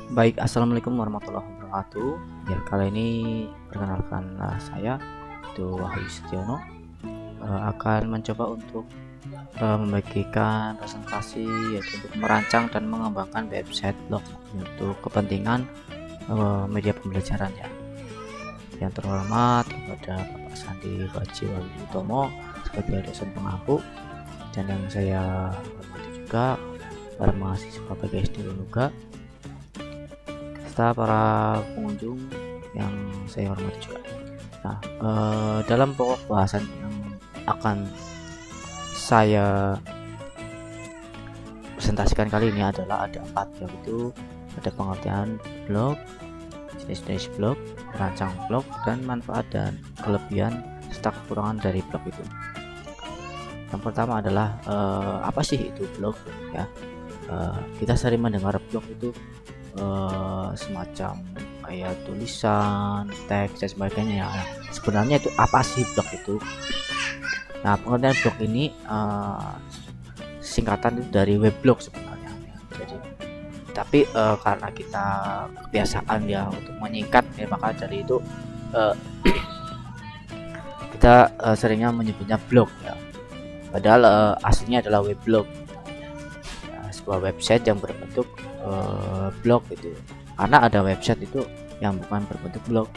Baik, assalamualaikum warahmatullahi wabarakatuh. Ya, kali ini perkenalkan saya itu Wahyu Setiono akan mencoba untuk membagikan presentasi yaitu untuk merancang dan mengembangkan website blog untuk kepentingan media pembelajaran ya. Yang terhormat kepada Bapak Sandi Baji Wahyu Utomo sebagai dosen pengampu, dan yang saya hormati juga para mahasiswa PGSD Unuga, serta para pengunjung yang saya hormati juga. Nah, dalam pokok bahasan yang akan saya presentasikan kali ini adalah ada 4, yaitu ada pengertian blog, jenis-jenis blog, merancang blog, dan manfaat dan kelebihan serta kekurangan dari blog itu. Yang pertama adalah apa sih itu blog ya. Kita sering mendengar blog itu semacam kayak tulisan, teks dan sebagainya ya. Nah, sebenarnya itu apa sih blog itu? Nah, pengertian blog ini singkatan itu dari weblog sebenarnya ya. Jadi tapi karena kita kebiasaan ya untuk menyingkat ya, maka dari itu kita seringnya menyebutnya blog ya. Padahal aslinya adalah weblog, ya, sebuah website yang berbentuk blog gitu. Karena ada website itu yang bukan berbentuk blog.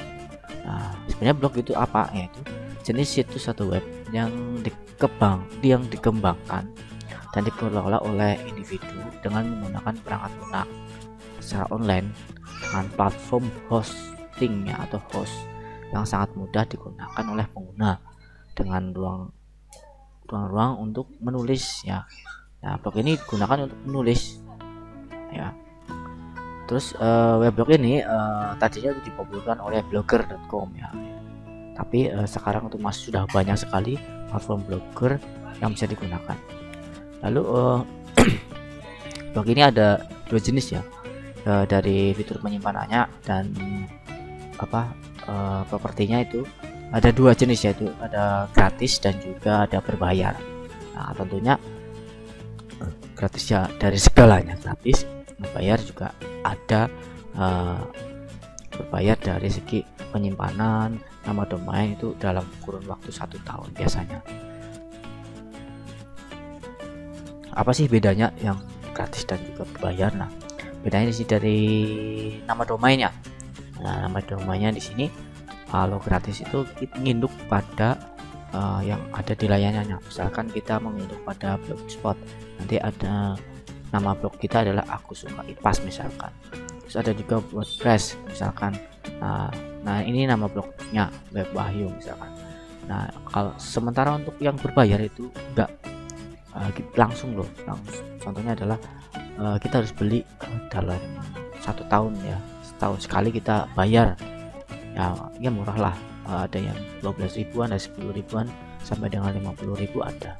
Nah, sebenarnya blog itu apa? Yaitu jenis situs atau web yang dikembangkan dan dikelola oleh individu dengan menggunakan perangkat lunak secara online dengan platform hosting ya, atau host yang sangat mudah digunakan oleh pengguna dengan ruang untuk menulis ya. Nah, blog ini digunakan untuk menulis ya. Terus weblog ini tadinya itu dipopulerkan oleh blogger.com ya. Tapi sekarang itu masih sudah banyak sekali platform blogger yang bisa digunakan. Lalu blog ini ada 2 jenis ya, dari fitur penyimpanannya dan propertinya itu ada 2 jenis, yaitu ada gratis dan juga ada berbayar. Nah, tentunya gratis ya dari segalanya gratis, berbayar juga ada berbayar dari segi penyimpanan nama domain itu dalam kurun waktu 1 tahun biasanya. Apa sih bedanya yang gratis dan juga berbayar? Nah, bedanya di sini dari nama domainnya. Nah, nama domainnya di sini kalau gratis itu menginduk pada yang ada di layanannya. Misalkan kita menginduk pada blogspot, nanti ada nama blog kita adalah Aku Suka IPAS misalkan. Terus ada juga WordPress misalkan. Nah, ini nama blognya Web Wahyu misalkan. Nah, kalau sementara untuk yang berbayar itu enggak langsung loh, langsung. Contohnya adalah kita harus beli dalam 1 tahun ya, setahun sekali kita bayar ya murah lah, ada yang 12 ribuan, ada 10 ribuan sampai dengan 50 ribu ada.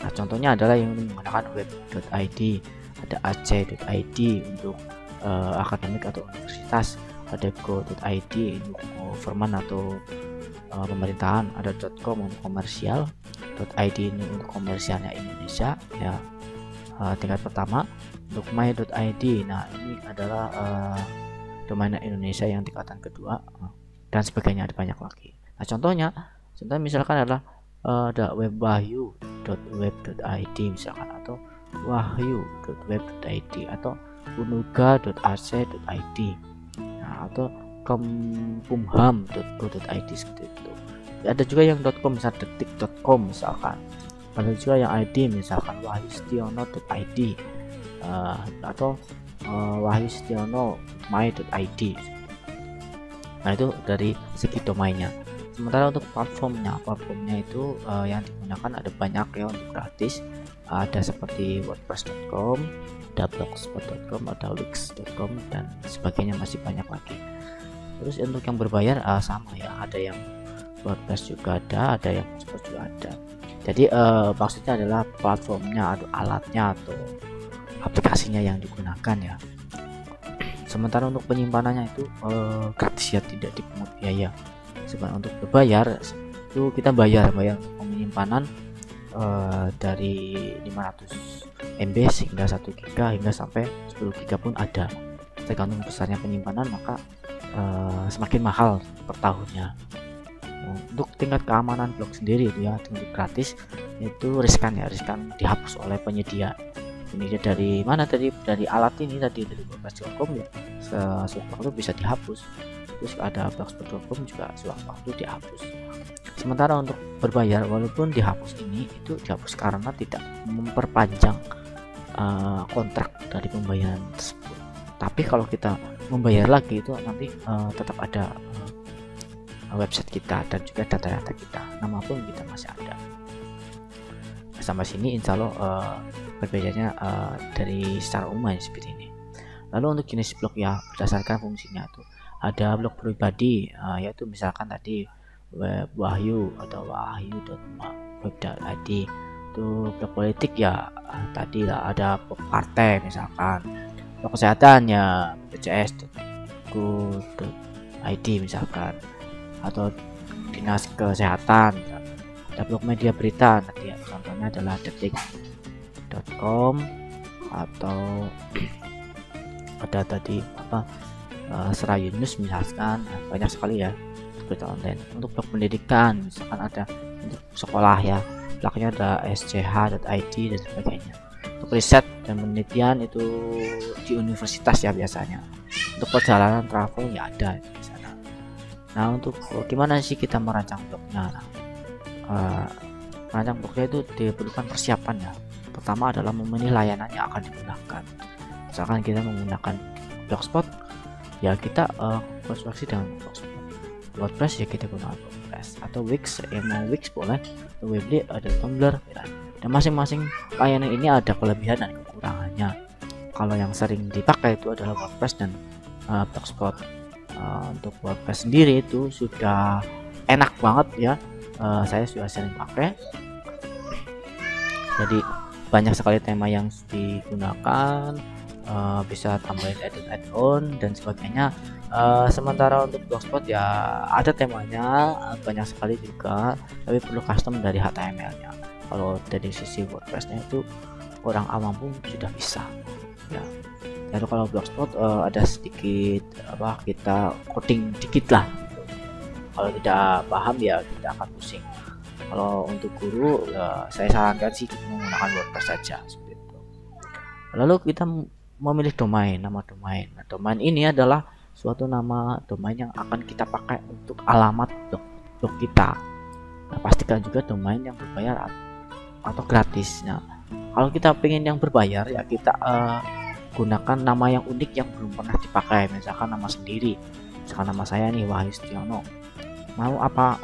Nah, contohnya adalah yang menggunakan web.id, ada ac.id untuk akademik atau universitas, ada go.id untuk government atau pemerintahan, ada .com untuk komersial, .id ini untuk komersialnya Indonesia ya, tingkat pertama. Untuk my.id, nah ini adalah domain Indonesia yang tingkatan kedua, dan sebagainya, ada banyak lagi. Nah, contohnya misalkan adalah ada webwahyu.web.id misalkan, atau wahyu.web.id, atau unuga.ac.id, nah, atau kemkumham.go.id seperti itu. Ada juga yang .com, misalnya detik.com misalkan. Ada juga yang ID misalkan wahyustiono.id, atau wahyustiono my.id. Nah, itu dari segi domainnya. Sementara untuk platformnya itu yang digunakan ada banyak ya. Untuk gratis ada seperti wordpress.com, ada blogspot.com, ada wix.com dan sebagainya, masih banyak lagi. Terus untuk yang berbayar sama ya, ada yang WordPress juga ada yang Blogspot juga ada. Jadi maksudnya adalah platformnya atau alatnya atau aplikasinya yang digunakan ya. Sementara untuk penyimpanannya itu gratis ya, tidak dipungut biaya. Sebenarnya untuk berbayar itu kita bayar untuk penyimpanan dari 500 MB hingga 1 GB hingga sampai 10 GB pun ada. tergantung besarnya penyimpanan, maka semakin mahal per tahunnya. Untuk tingkat keamanan blog sendiri itu ya, untuk gratis itu riskan dihapus oleh penyedia. Ini dari mana tadi, dari alat ini tadi, dari WordPress.com ya, sewaktu bisa dihapus. Terus ada blogspot.com juga sewaktu dihapus. Sementara untuk berbayar, walaupun dihapus ini itu dihapus karena tidak memperpanjang kontrak dari pembayaran tersebut. Tapi kalau kita membayar lagi itu nanti tetap ada website kita dan juga data-data kita, nama pun kita masih ada. Sampai sini insya Allah berbedanya dari secara umum seperti ini. Lalu untuk jenis blog ya, berdasarkan fungsinya tuh ada blog pribadi, yaitu misalkan tadi Wahyu atau wahyu.web.id. Itu blog politik ya, tadi lah ada blog partai misalkan. Blog kesehatan ya bcs.go.id misalkan, atau dinas kesehatan. Ada blog media berita nanti ya, contohnya adalah detik.com, atau ada tadi Serayunus misalkan. Banyak sekali ya berita online. Untuk blog pendidikan misalkan ada untuk sekolah ya, blognya ada sch.id dan sebagainya. Untuk riset dan penelitian itu di universitas ya biasanya. Untuk perjalanan travel ya ada di sana. Nah, untuk gimana sih kita merancang blognya? Merancang blognya itu diperlukan persiapan ya. Pertama adalah memilih layanan yang akan digunakan. Misalkan kita menggunakan Blogspot, ya kita konstruksi dengan Blogspot. WordPress ya kita gunakan WordPress, atau Wix ya, mau Wix boleh, atau Weebly, ada Tumblr ya. Dan masing-masing layanan ini ada kelebihan dan kekurangannya. Kalau yang sering dipakai itu adalah WordPress dan Blogspot. Untuk WordPress sendiri itu sudah enak banget ya, saya sudah sering pakai. Jadi banyak sekali tema yang digunakan, bisa tambahin add-on dan sebagainya. Sementara untuk Blogspot ya ada temanya banyak sekali juga, tapi perlu custom dari HTML-nya. Kalau dari sisi WordPress-nya itu orang awam pun sudah bisa ya. Lalu kalau Blogspot ada sedikit kita coding dikit lah. Kalau tidak paham ya kita akan pusing. Kalau untuk guru saya sarankan sih menggunakan WordPress saja seperti itu. Lalu kita memilih domain, nama domain. Nah, domain ini adalah suatu nama domain yang akan kita pakai untuk alamat blog kita. Nah, pastikan juga domain yang berbayar atau gratis. Nah, kalau kita pengen yang berbayar ya kita gunakan nama yang unik yang belum pernah dipakai. Misalkan nama sendiri, misalkan nama saya nih Wahyu Setiono, mau apa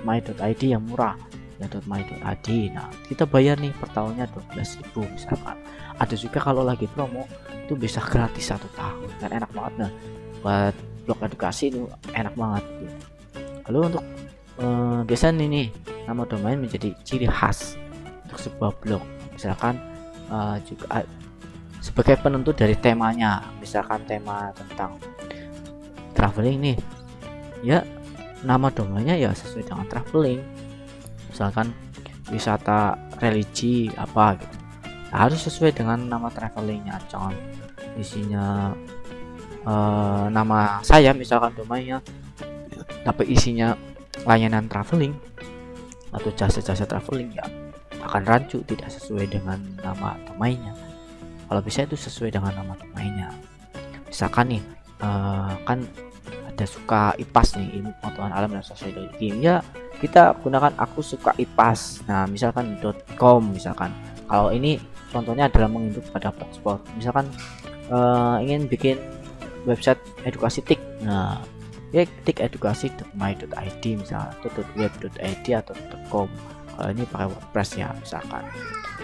.my.id yang murah ya, .my.id. Nah, kita bayar nih per tahunnya 12.000 misalkan. Ada juga kalau lagi promo itu bisa gratis 1 tahun, kan enak banget. Nah, buat blog edukasi itu enak banget tuh. Lalu untuk desain ini, nama domain menjadi ciri khas untuk sebuah blog. Misalkan juga sebagai penentu dari temanya. Misalkan tema tentang traveling nih ya, nama domainnya ya sesuai dengan traveling. Misalkan wisata religi apa gitu, harus sesuai dengan nama travelingnya. Jangan isinya nama saya misalkan domainnya, tapi isinya layanan traveling atau jasa-jasa traveling, ya akan rancu, tidak sesuai dengan nama domainnya. Kalau bisa itu sesuai dengan nama domainnya. Misalkan nih kan ada suka IPAS nih, ilmu pengetahuan alam dan sosiologi, ya kita gunakan aku suka IPAS. Nah, misalkan .com misalkan. Kalau ini contohnya adalah menginduk pada Blogspot. Misalkan ingin bikin website edukasi TIK, nah ya ketik edukasi.my.id misalnya, atau .web.id atau .com. Kalau ini pakai WordPress ya misalkan,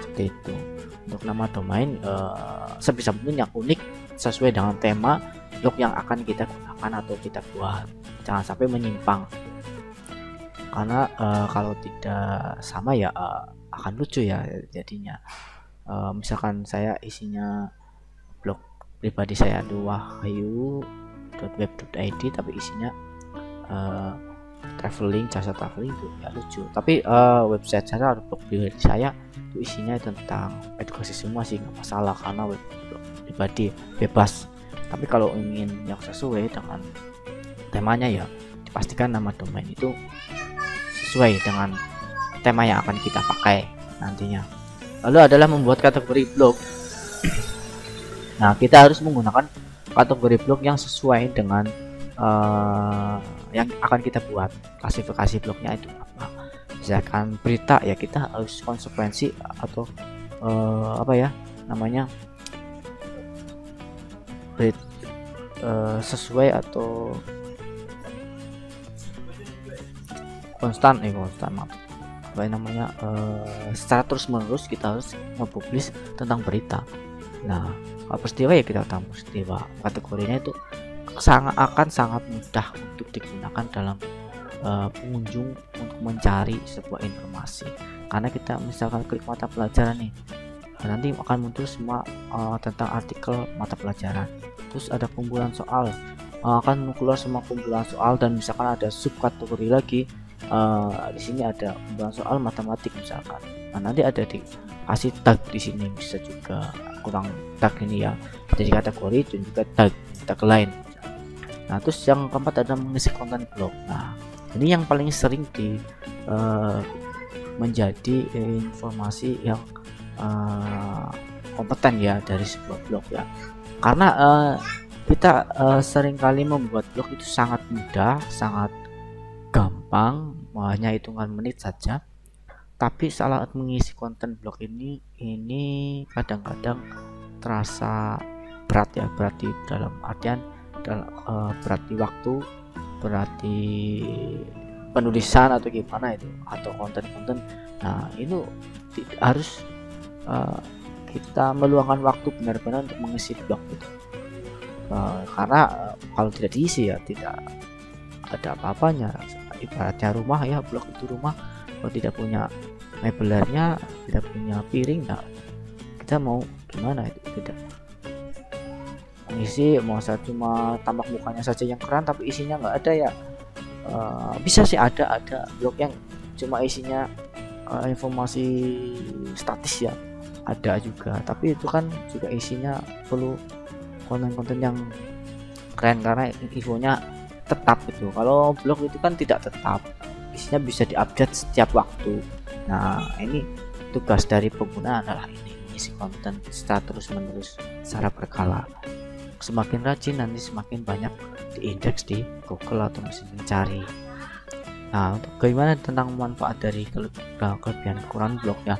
seperti itu. Untuk nama domain sebisa mungkin yang unik sesuai dengan tema blog yang akan kita gunakan atau kita buat. Jangan sampai menyimpang, karena kalau tidak sama ya akan lucu ya jadinya. Misalkan saya isinya blog pribadi saya wahyu.web.id, tapi isinya traveling, jasa traveling, itu ya lucu. Tapi website saya atau blog pribadi saya itu isinya tentang edukasi semua sih, nggak masalah, karena web blog pribadi bebas Tapi kalau ingin yang sesuai dengan temanya ya dipastikan nama domain itu sesuai dengan tema yang akan kita pakai nantinya. Lalu adalah membuat kategori blog. Nah, kita harus menggunakan kategori blog yang sesuai dengan yang akan kita buat. Klasifikasi blognya itu apa? Misalkan berita, ya kita harus konsekuensi atau apa ya namanya, sesuai atau konstan apa namanya, secara terus menerus kita harus mempublish tentang berita. Nah, kalau peristiwa ya kita tentang peristiwa. Kategorinya itu sangat mudah untuk digunakan dalam pengunjung untuk mencari sebuah informasi, karena kita misalkan klik mata pelajaran nih, nanti akan muncul semua tentang artikel mata pelajaran. Terus ada kumpulan soal, akan keluar semua kumpulan soal, dan misalkan ada subkategori lagi, di sini ada kumpulan soal matematik misalkan. Nah, nanti ada dikasih tag di sini, bisa juga kurang tag ini ya, jadi kategori dan juga tag lain. Nah, terus yang keempat ada mengisi konten blog. Nah, ini yang paling sering menjadi informasi yang kompeten ya dari sebuah blog ya, karena kita seringkali membuat blog itu sangat mudah, sangat gampang, hanya hitungan menit saja. Tapi saat mengisi konten blog ini kadang-kadang terasa berat ya, berarti dalam artian berarti waktu, berarti penulisan atau gimana itu, atau konten-konten. Nah, itu harus kita meluangkan waktu benar-benar untuk mengisi blog itu, karena kalau tidak diisi ya tidak ada apa-apanya. Ibaratnya rumah ya, blog itu rumah, kalau tidak punya mebelernya, tidak punya piring, nah kita mau gimana itu, tidak mengisi. Mau saya cuma tampak mukanya saja yang keren tapi isinya nggak ada ya, bisa sih ada blog yang cuma isinya informasi statis ya, ada juga, tapi itu kan juga isinya perlu konten-konten yang keren karena infonya tetap gitu. Kalau blog itu kan tidak tetap, isinya bisa diupdate setiap waktu. Nah, ini tugas dari pengguna adalah ini, mengisi konten secara terus menerus secara berkala. Semakin rajin nanti semakin banyak diindeks di Google atau mesin mencari. Nah, untuk bagaimana tentang manfaat dari kelebihan kekurangan blog ya.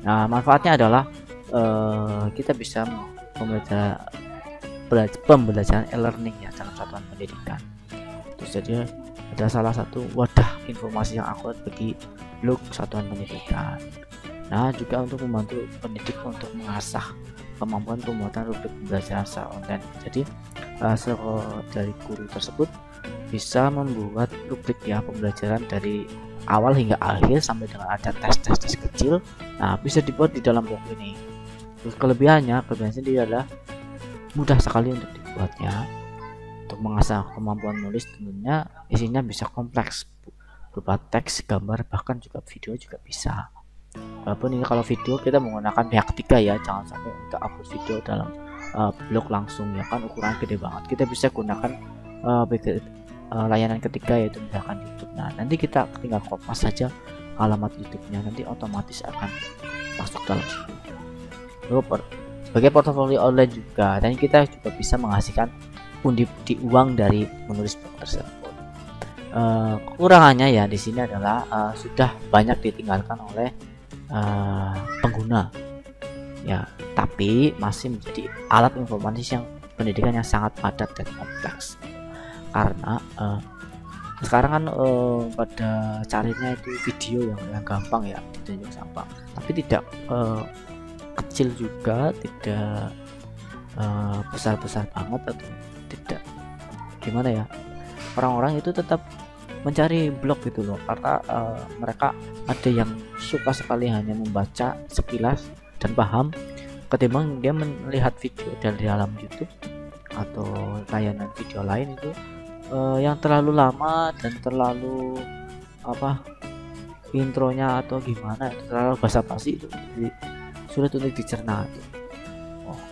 Nah, manfaatnya adalah kita bisa pembelajaran e-learning ya dalam satuan pendidikan. Terus jadi ada salah satu wadah informasi yang akurat bagi blog satuan pendidikan. Nah, juga untuk membantu pendidik untuk mengasah kemampuan pembuatan rubrik pembelajaran secara online. Jadi dari guru tersebut bisa membuat rubrik ya pembelajaran dari awal hingga akhir sampai dengan ada tes kecil. Nah, bisa dibuat di dalam blog ini. Terus kelebihannya sendiri adalah mudah sekali untuk dibuatnya. Untuk mengasah kemampuan menulis tentunya isinya bisa kompleks, berupa teks, gambar, bahkan juga video juga bisa. Walaupun ini kalau video kita menggunakan pihak ketiga ya, jangan sampai kita upload video dalam blog langsung ya, kan ukuran gede banget. Kita bisa gunakan layanan ketiga, yaitu misalkan YouTube. Nah, nanti kita tinggal kopas saja alamat YouTube-nya, nanti otomatis akan masuk dalam situ. Lalu sebagai portofolio online juga, dan kita juga bisa menghasilkan pundi-pundi uang dari menulis blog tersebut. Kekurangannya ya di sini adalah sudah banyak ditinggalkan oleh pengguna ya, tapi masih menjadi alat informasi yang pendidikan yang sangat padat dan kompleks, karena sekarang kan pada carinya itu video yang gampang ya, ditunjuk gampang, tapi tidak kecil juga, tidak besar-besar banget, atau tidak gimana ya, orang-orang itu tetap mencari blog gitu loh, karena mereka ada yang suka sekali hanya membaca sekilas dan paham, ketimbang dia melihat video dari dalam YouTube atau layanan video lain itu yang terlalu lama dan terlalu intronya atau gimana, terlalu basa-basi, itu sulit untuk dicerna.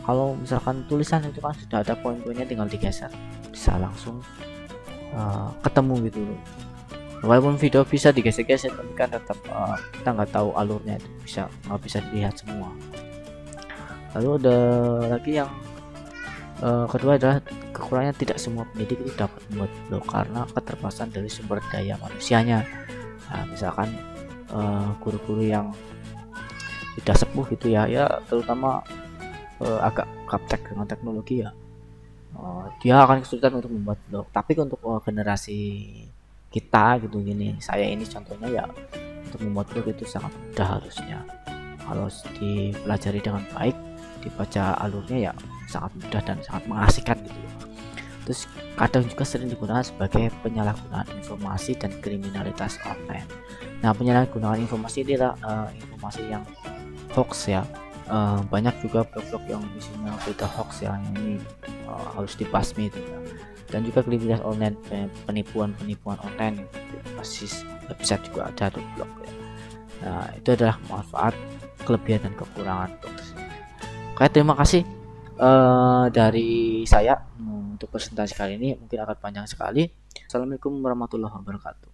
Kalau misalkan tulisan itu kan sudah ada poin-poinnya, tinggal digeser, bisa langsung ketemu gitu loh. Walaupun video bisa digeser-geser, tapi kan tetap kita nggak tahu alurnya, itu nggak bisa dilihat semua. Lalu ada lagi yang kedua adalah kekurangannya tidak semua pendidik itu dapat membuat blog karena keterbatasan dari sumber daya manusianya. Nah, misalkan guru-guru yang sudah sepuh gitu ya terutama agak gaptek dengan teknologi ya, dia akan kesulitan untuk membuat blog. Tapi untuk generasi kita gitu gini, saya ini contohnya ya, untuk membuat blog itu sangat mudah harusnya. Kalau dipelajari dengan baik, dibaca alurnya ya sangat mudah dan sangat mengasihkan gitu. Terus kadang juga sering digunakan sebagai penyalahgunaan informasi dan kriminalitas online. Nah, penyalahgunaan informasi ini adalah informasi yang hoax ya. Banyak juga blog-blog yang isinya berita hoax ya, yang ini harus dibasmi itu ya. Dan juga kriminalitas online, penipuan online, basis website juga ada di blog ya. Nah, itu adalah manfaat, kelebihan dan kekurangan blog. Oke, terima kasih dari saya untuk presentasi kali ini, mungkin akan panjang sekali. Assalamualaikum warahmatullahi wabarakatuh.